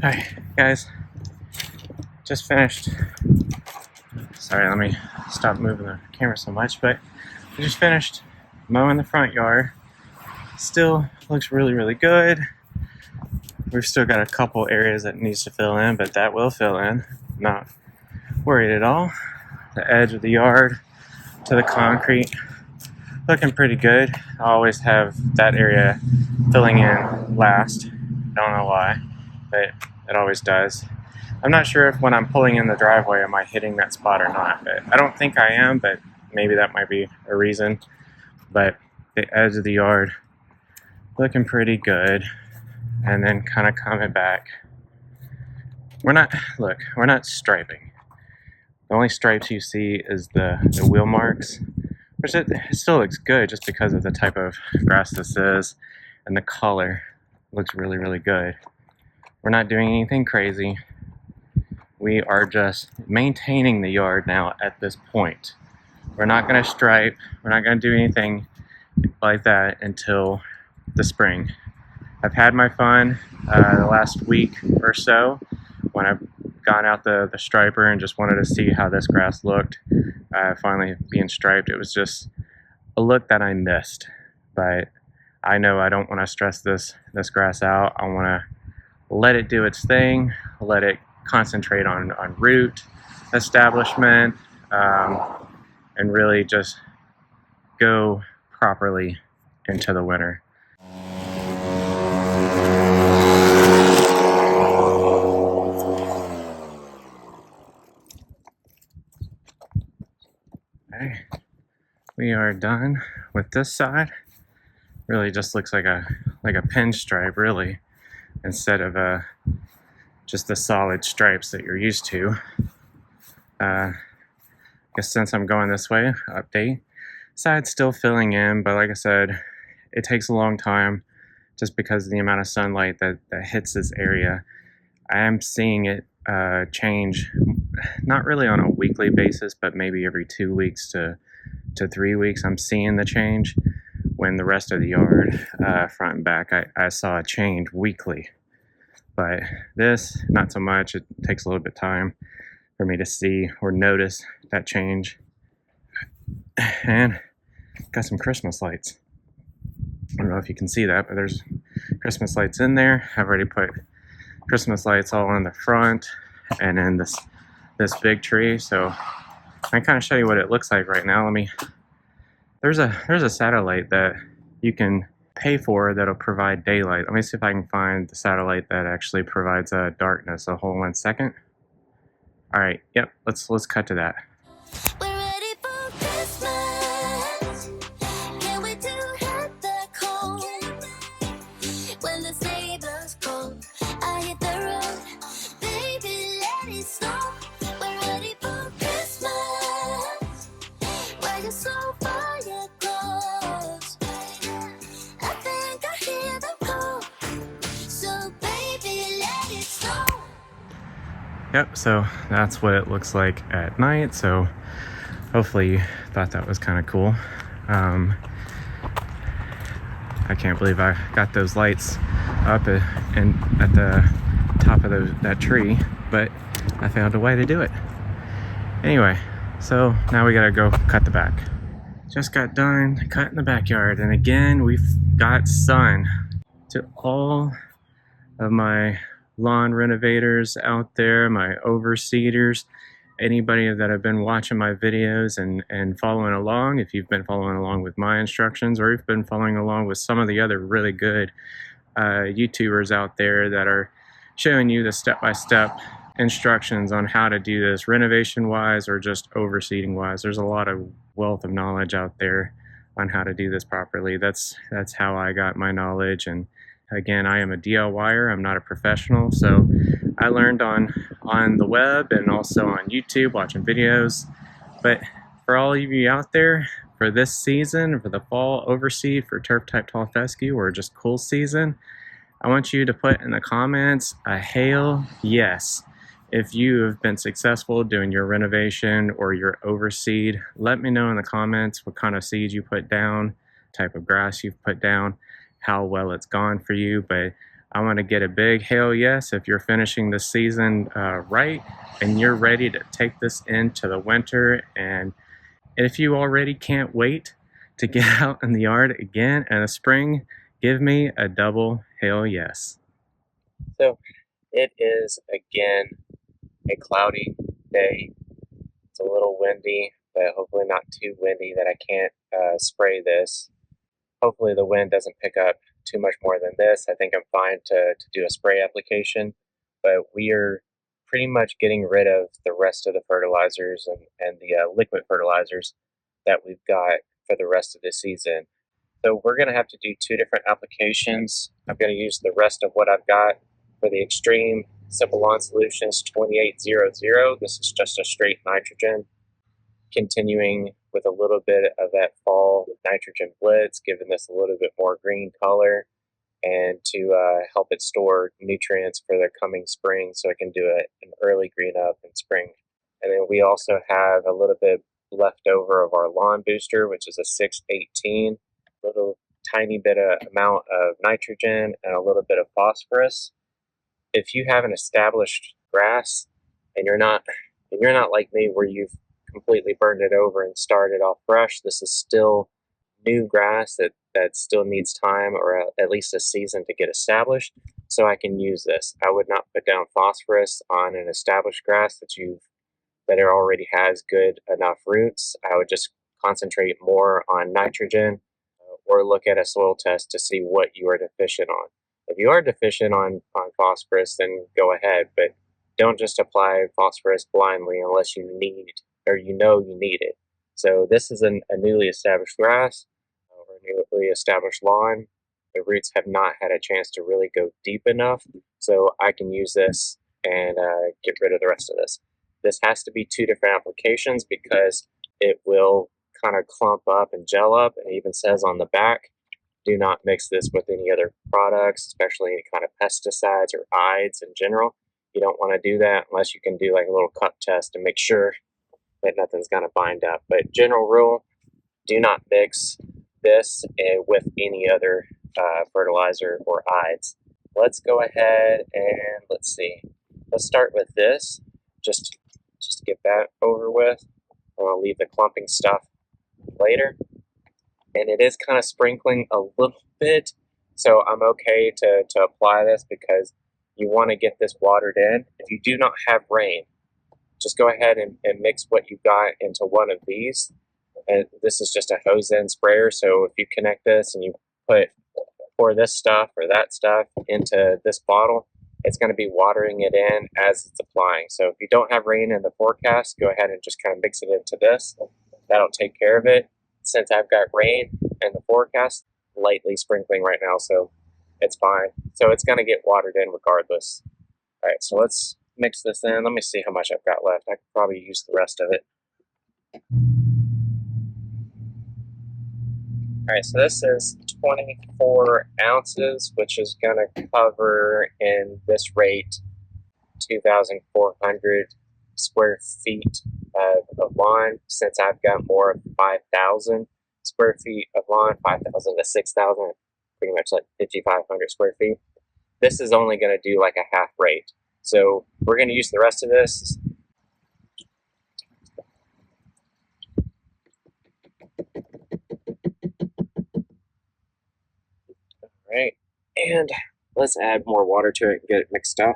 Hi guys, just finished. Sorry, let me stop moving the camera so much, but I just finished mowing the front yard. Still looks really good. We've still got a couple areas that needs to fill in, but that will fill in. Not worried at all. The edge of the yard to the concrete looking pretty good. I always have that area filling in last. Don't know why, but it always does. I'm not sure if when I'm pulling in the driveway, am I hitting that spot or not, but I don't think I am, but maybe that might be a reason. But the edge of the yard looking pretty good, and then kind of coming back. We're not striping. The only stripes you see is the wheel marks, which it still looks good just because of the type of grass this is, and the color looks really good. We're not doing anything crazy. We are just maintaining the yard now at this point. We're not going to stripe. We're not going to do anything like that until the spring. I've had my fun the last week or so when I've gone out the striper and just wanted to see how this grass looked. Finally being striped, it was just a look that I missed. But I know I don't want to stress this grass out. I want to let it do its thing, let it concentrate on root establishment, and really just go properly into the winter. Okay, we are done with this side. Really just looks like a pinstripe, really, instead of just the solid stripes that you're used to. I guess since I'm going this way, update. Side's still filling in, but like I said, it takes a long time just because of the amount of sunlight that hits this area. I am seeing it change, not really on a weekly basis, but maybe every 2 weeks to 3 weeks. I'm seeing the change when the rest of the yard, front and back, I saw a change weekly. But this, not so much. It takes a little bit of time for me to see or notice that change. And got some Christmas lights. I don't know if you can see that, but there's Christmas lights in there. I've already put Christmas lights all on the front and in this big tree. So I can kind of show you what it looks like right now. There's a satellite that you can pay for that'll provide daylight. Let me see if I can find the satellite that actually provides darkness. So hold on 1 second. All right, yep, let's cut to that. We're ready for Christmas. Can't wait to hit the cold. When the sleigh blows cold, I hit the road. Baby, let it snow. We're ready for Christmas. Why you so fire close? I think I hear them call. So baby, let it snow. Yep, so that's what it looks like at night. So hopefully you thought that was kind of cool. I can't believe I got those lights up and at the top of that tree, but I found a way to do it. Anyway, so now we gotta go cut the back. Just got done cutting the backyard, and again we've got sun. To all of my lawn renovators out there, my overseeders, anybody that have been watching my videos and following along, if you've been following along with my instructions, or you've been following along with some of the other really good YouTubers out there that are showing you the step-by-step instructions on how to do this renovation wise or just overseeding wise. There's a lot of wealth of knowledge out there on how to do this properly. That's how I got my knowledge. And again, I am a DIYer. I'm not a professional, so I learned on the web and also on YouTube watching videos. But for all of you out there, for this season, for the fall overseed for turf type tall fescue or just cool season, I want you to put in the comments a Hale yes. If you have been successful doing your renovation or your overseed, let me know in the comments what kind of seeds you put down, type of grass you've put down, how well it's gone for you. But I want to get a big hell yes if you're finishing the season right and you're ready to take this into the winter. And if you already can't wait to get out in the yard again in the spring, give me a double hell yes. So it is again a cloudy day. It's a little windy, but hopefully not too windy that I can't spray this. Hopefully the wind doesn't pick up too much more than this. I think I'm fine to do a spray application, but we are pretty much getting rid of the rest of the fertilizers and the liquid fertilizers that we've got for the rest of the season. So we're going to have to do two different applications. I'm going to use the rest of what I've got for the Extreme Simple Lawn Solutions 2800. This is just a straight nitrogen, continuing with a little bit of that fall nitrogen blitz, giving this a little bit more green color and to help it store nutrients for the coming spring so it can do an early green up in spring. And then we also have a little bit left over of our lawn booster, which is a 618, little tiny bit of amount of nitrogen and a little bit of phosphorus. If you have an established grass and you're not like me where you've completely burned it over and started off fresh, this is still new grass that still needs time or at least a season to get established, so I can use this. I would not put down phosphorus on an established grass that it already has good enough roots. I would just concentrate more on nitrogen or look at a soil test to see what you are deficient on. If you are deficient on phosphorus, then go ahead, but don't just apply phosphorus blindly unless you need or you know you need it. So this is a newly established grass or a newly established lawn. The roots have not had a chance to really go deep enough, so I can use this and get rid of the rest of this. This has to be two different applications because it will kind of clump up and gel up. It even says on the back, do not mix this with any other products, especially any kind of pesticides or ides in general. You don't want to do that unless you can do like a little cup test to make sure that nothing's going to bind up. But general rule, do not mix this with any other fertilizer or ides. Let's go ahead and let's see. Let's start with this. Just get that over with. I'll leave the clumping stuff later. And it is kind of sprinkling a little bit, so I'm okay to apply this because you want to get this watered in. If you do not have rain, just go ahead and mix what you've got into one of these. And this is just a hose end sprayer, so if you connect this and you pour this stuff or that stuff into this bottle, it's going to be watering it in as it's applying. So if you don't have rain in the forecast, go ahead and just kind of mix it into this. That'll take care of it. Since I've got rain in the forecast, lightly sprinkling right now, so it's fine. So it's going to get watered in regardless. All right, so let's mix this in. Let me see how much I've got left. I could probably use the rest of it. All right, so this is 24 ounces, which is going to cover in this rate 2,400 square feet of lawn. Since I've got more of 5,000 square feet of lawn, 5,000 to 6,000, pretty much like 5,500 square feet. This is only going to do like a half rate. So we're going to use the rest of this. All right, and let's add more water to it and get it mixed up.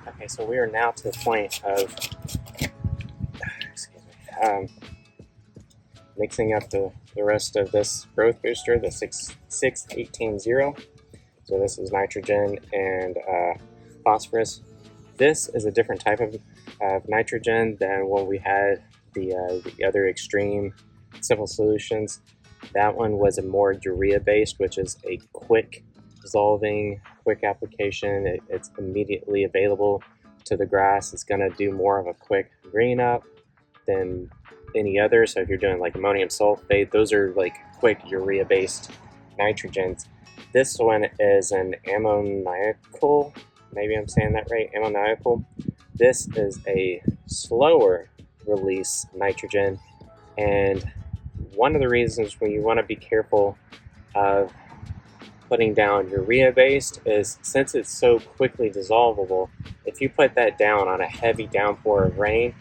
Okay, so we are now to the point of mixing up the rest of this growth booster, the 618. So this is nitrogen and phosphorus. This is a different type of nitrogen than when we had the other Extreme Simple Solutions. That one was a more urea based, which is a quick dissolving, quick application. It's immediately available to the grass. It's going to do more of a quick green up than any other. So if you're doing like ammonium sulfate, those are like quick urea based nitrogens. This one is an ammoniacal, maybe I'm saying that right, ammoniacal. This is a slower release nitrogen, and one of the reasons when you want to be careful of putting down urea based is since it's so quickly dissolvable, if you put that down on a heavy downpour of rain,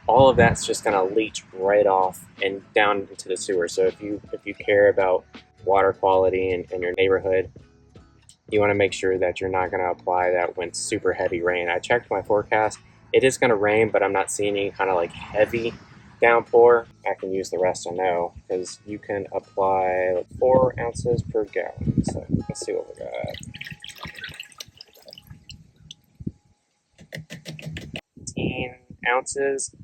all of that's just going to leach right off and down into the sewer. So if you care about water quality in your neighborhood, you want to make sure that you're not going to apply that when super heavy rain. I checked my forecast. It is going to rain, but I'm not seeing any kind of like heavy downpour. I can use the rest I know because you can apply like 4 ounces per gallon. So let's see what we got. 15 ounces.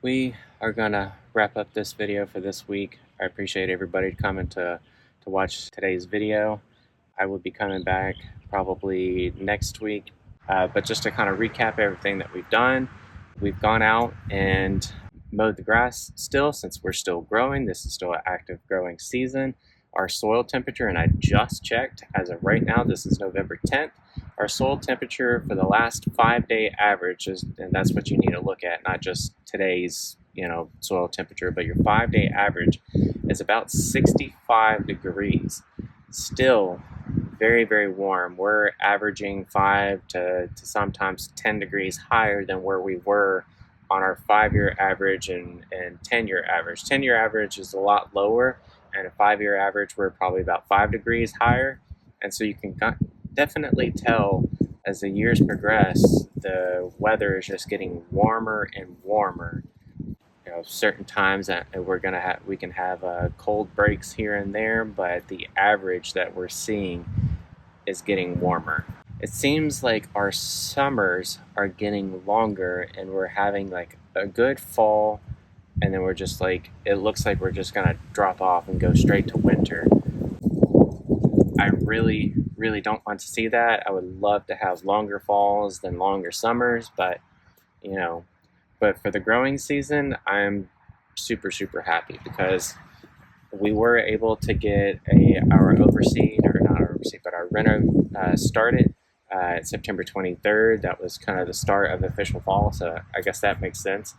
We are gonna wrap up this video for this week. I appreciate everybody coming to watch today's video. I will be coming back probably next week, but just to kind of recap everything that we've done. We've gone out and mowed the grass still, since we're still growing. This is still an active growing season. Our soil temperature, and I just checked as of right now, this is November 10th. Our soil temperature for the last 5-day average is, and that's what you need to look at, not just today's soil temperature, but your 5-day average is about 65 degrees. Still very, very warm. We're averaging 5 to sometimes 10 degrees higher than where we were on our 5-year average and 10-year average. 10-year average is a lot lower, and a 5-year average we're probably about 5 degrees higher. And so you can definitely tell as the years progress, the weather is just getting warmer and warmer. Certain times that we can have cold breaks here and there, but the average that we're seeing is getting warmer. It seems like our summers are getting longer, and we're having like a good fall, and then we're just like, it looks like we're just gonna drop off and go straight to winter. I really, really don't want to see that. I would love to have longer falls than longer summers, but for the growing season, I'm super, super happy because we were able to get our overseed, or not our overseed, but our reno started September 23rd. That was kind of the start of official fall, so I guess that makes sense.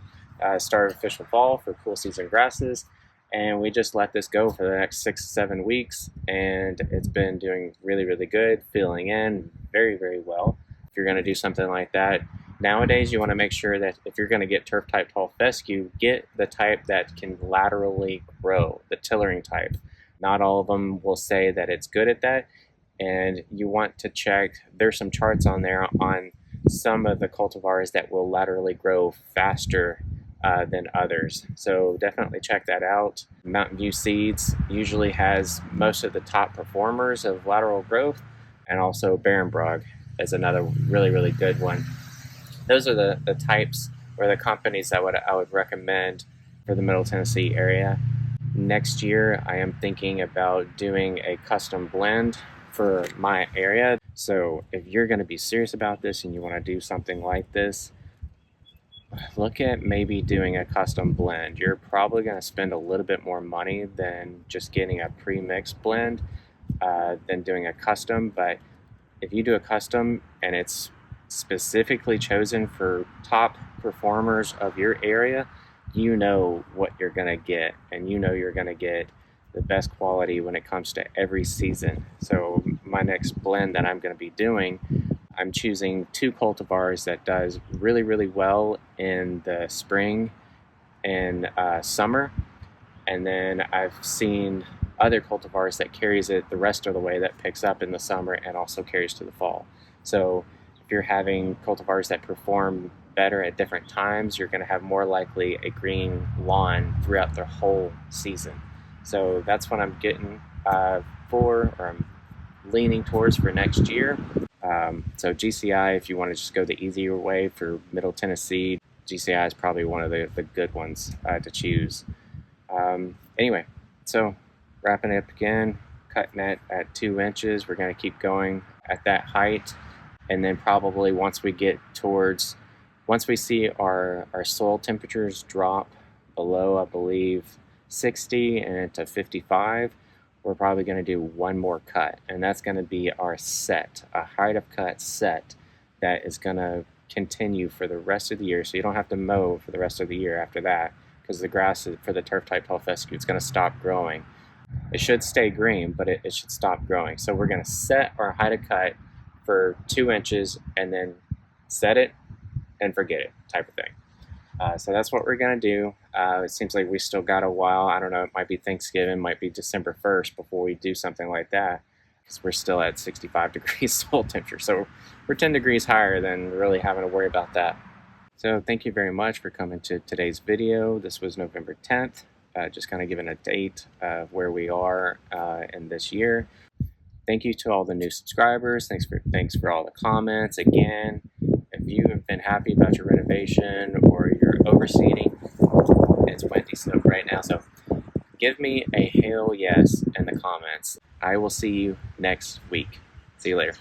Start of official fall for cool season grasses, and we just let this go for the next 6 to 7 weeks, and it's been doing really, really good, filling in very, very well. If you're going to do something like that, nowadays you want to make sure that if you're going to get turf type tall fescue, get the type that can laterally grow, the tillering type. Not all of them will say that it's good at that, and you want to check. There's some charts on there on some of the cultivars that will laterally grow faster than others. So definitely check that out. Mountain View Seeds usually has most of the top performers of lateral growth, and also Barenbrug is another really, really good one. Those are the types or the companies that I would recommend for the Middle Tennessee area. Next year, I am thinking about doing a custom blend for my area. So if you're going to be serious about this and you want to do something like this, look at maybe doing a custom blend. You're probably going to spend a little bit more money than just getting a pre-mixed blend than doing a custom. But if you do a custom and it's specifically chosen for top performers of your area, you know what you're going to get, and you know you're going to get the best quality when it comes to every season. So my next blend that I'm going to be doing, I'm choosing 2 cultivars that does really, really well in the spring and summer, and then I've seen other cultivars that carries it the rest of the way, that picks up in the summer and also carries to the fall. So if you're having cultivars that perform better at different times, you're going to have more likely a green lawn throughout the whole season. So that's what I'm getting or I'm leaning towards for next year. So GCI, if you want to just go the easier way for Middle Tennessee, GCI is probably one of the good ones to choose. Anyway, so wrapping it up again, cutting it at 2 inches. We're going to keep going at that height, and then probably once we see our soil temperatures drop below, I believe, 60 and into 55, we're probably going to do one more cut, and that's going to be our set, a height of cut set that is going to continue for the rest of the year. So you don't have to mow for the rest of the year after that, because the grass for the turf type tall fescue, it's going to stop growing. It should stay green, but it should stop growing. So we're going to set our height of cut for 2 inches and then set it and forget it type of thing. So that's what we're going to do. It seems like we still got a while. I don't know, it might be Thanksgiving, might be December 1st before we do something like that, because we're still at 65 degrees soil temperature. So we're 10 degrees higher than really having to worry about that. So thank you very much for coming to today's video. This was November 10th, just kind of giving a date of where we are in this year. Thank you to all the new subscribers. Thanks for all the comments. Again, if you have been happy about your renovation or your overseeding, it's windy snow right now, so give me a Hale yes in the comments. I will see you next week. See you later.